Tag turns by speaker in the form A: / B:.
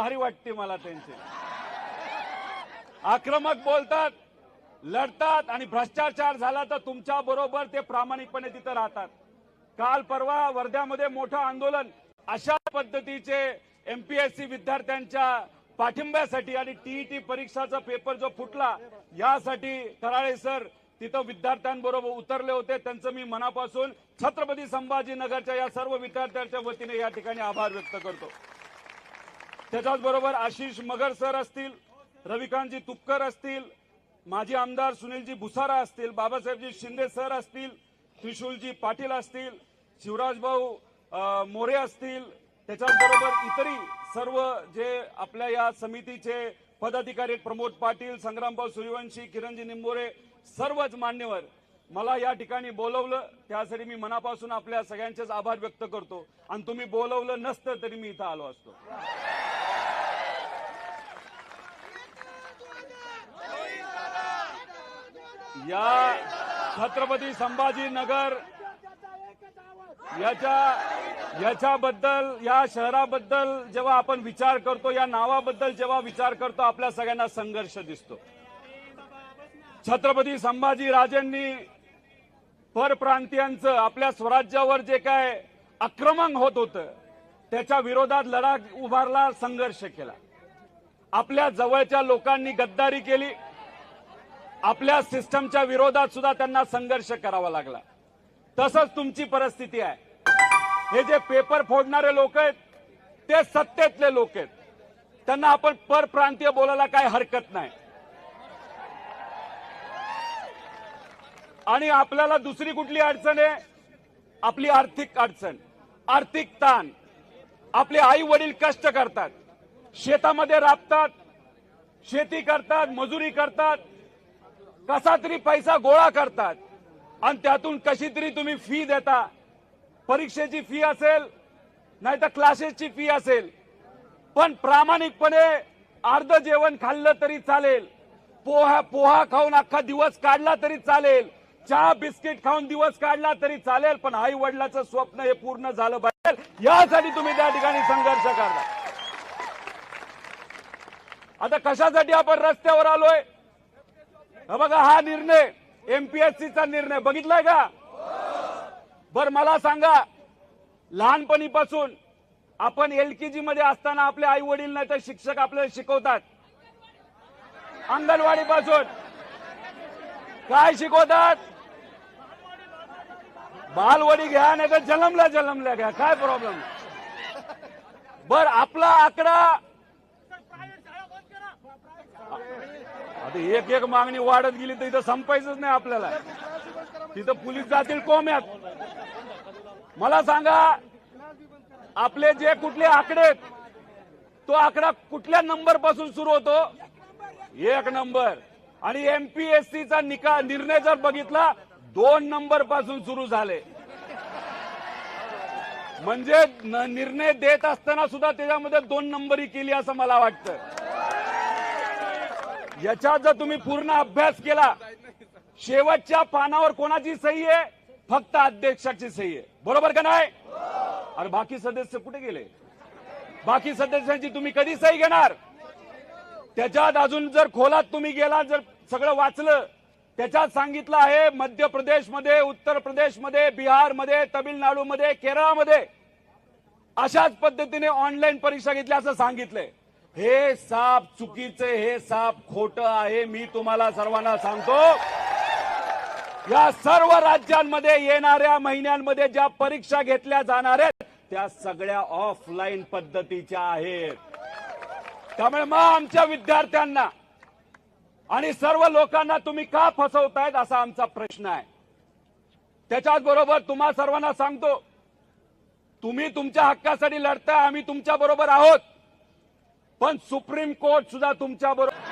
A: भारी वाटते मला त्यांचे. आक्रमक बोलतात, लढतात आणि भ्रष्टाचार झाला तर तुमच्या बरोबर ते प्रामाणिकपणे तिथे राहतात. काल परवा वर्ध्यामध्ये मोठं आंदोलन अशा पद्धतीचे एमपीएससी विद्यार्थ्यांच्या पाठिंब्यासाठी आणि टीईटी परीक्षाचा पेपर जो फुटला यासाठी कराळे सर तिथं विद्यार्थ्यांबरोबर उतरले होते. त्यांचं मी मनापासून छत्रपती संभाजीनगरच्या या सर्व विद्यार्थ्यांच्या वतीने या ठिकाणी आभार व्यक्त करतो. त्याच्याच बरोबर आशिष मगर सर असतील, रविकांतजी तुपकर असतील, माजी आमदार सुनीलजी भुसारा असतील, बाबासाहेबजी शिंदे सर असतील, त्रिशूलजी पाटील असतील, शिवराजभाऊ मोरे असतील, त्याच्याबरोबर इतरही सर्व जे आपल्या या समितीचे पदाधिकारी प्रमोद पाटील, संग्रामभाऊ सूर्यवंशी, किरणजी निंबोरे, सर्वच मान्यवर मला या ठिकाणी बोलवलं त्यासाठी मी मनापासून आपल्या सगळ्यांचेच आभार व्यक्त करतो. आणि तुम्ही बोलवलं नसतं तरी मी इथं आलो असतो. या छत्रपती संभाजीनगर याच्याबद्दल, या शहराबद्दल जेव्हा आपण विचार करतो, या नावाबद्दल जेव्हा विचार करतो, आपल्या सगळ्यांना संघर्ष दिसतो. छत्रपती संभाजी राजेंनी परप्रांतीयांचं आपल्या स्वराज्यावर जे काय आक्रमण होत होतं त्याच्या विरोधात लढा उभारला, संघर्ष केला. आपल्या जवळच्या लोकांनी गद्दारी केली, आपल्या सिस्टमच्या विरोधात सुद्धा त्यांना संघर्ष करावा लागला. तसंच तुमची परिस्थिती आहे. हे जे पेपर फोडणारे लोक आहेत ते सत्तेतले लोक आहेत, त्यांना आपण परप्रांतीय बोलायला काय हरकत नाही. आणि आपल्याला दुसरी कुठली अडचण आहे? आपली आर्थिक अडचण, आर्थिक ताण. आपले आई वडील कष्ट करतात, शेतामध्ये राबतात, शेती करतात, मजुरी करतात, कसा तरी पैसा गोळा करतात आणि त्यातून कशी तरी तुम्ही फी देता. परीक्षेची फी असेल नाही तर क्लासेसची फी असेल, पण प्रामाणिकपणे अर्ध जेवण खाल्लं तरी चालेल, पोहा खाऊन अख्खा दिवस काढला तरी चालेल, चहा बिस्किट खाऊन दिवस काढला तरी चालेल, पण आई वडिलाचं स्वप्न हे पूर्ण झालं पाहिजे यासाठी तुम्ही त्या ठिकाणी संघर्ष करता. आता कशासाठी आपण रस्त्यावर आलोय? बघा, हा निर्णय एमपीएससीचा निर्णय बघितलाय का? बर मला सांगा, लहानपणीपासून आपण एलकेजी मध्ये असताना आपले आई वडील नाही तर शिक्षक आपल्याला शिकवतात, अंगणवाडीपासून काय शिकवतात? बालवाडी घ्या नाही तर जन्मल्या घ्या, काय प्रॉब्लेम. बर आपला आकडा आता एक मागणी वाढत गेली तर इथं संपायचंच नाही आपल्याला, तिथं पोलीस जातील कोम्यात. मला सांगा, आपले जे कुठले आकडे आहेत तो आकडा कुठल्या नंबर पासून सुरू होतो? 1 नंबर. आणि एमपीएससीचा निर्णय जर बघितला 2 नंबर पासून सुरू झाले. म्हणजे निर्णय देत असताना सुद्धा त्याच्यामध्ये 2 नंबरी केली असं मला वाटतं. याचा जर तुम्ही पूर्ण अभ्यास केला, शेवटच्या पानावर कोणाची सही आहे? फक्त अध्यक्षाची सही आहे, बरोबर का नाही? अरे बाकी सदस्य कुठे गेले? बाकी सदस्यांची तुम्ही कधी सही घेणार? त्याच्यात अजून जर खोलात तुम्ही गेला, जर सगळं वाचलं, त्याच्यात सांगितलं आहे मध्य प्रदेशमध्ये, उत्तर प्रदेशमध्ये, बिहारमध्ये, तमिळनाडूमध्ये, केरळमध्ये अशाच पद्धतीने ऑनलाईन परीक्षा घेतली असं सांगितलंय. हे साप चुकीचे, हे साप खोटं आहे. मी तुम्हाला सर्वांना सांगतो, या सर्व राज्यांमध्ये येणाऱ्या महिन्यांमध्ये ज्या परीक्षा घेतल्या जाणार आहेत त्या सगळ्या ऑफलाईन पद्धतीच्या आहेत. त्यामुळे मग आमच्या विद्यार्थ्यांना आणि सर्व लोकांना तुम्ही का फसवतायत असा आमचा प्रश्न आहे. त्याच्याच बरोबर तुम्हा सर्वांना सांगतो, तुम्ही तुमच्या हक्कासाठी लढताय, आम्ही तुमच्या बरोबर आहोत, पण सुप्रीम कोर्ट सुद्धा तुमच्या बरोबर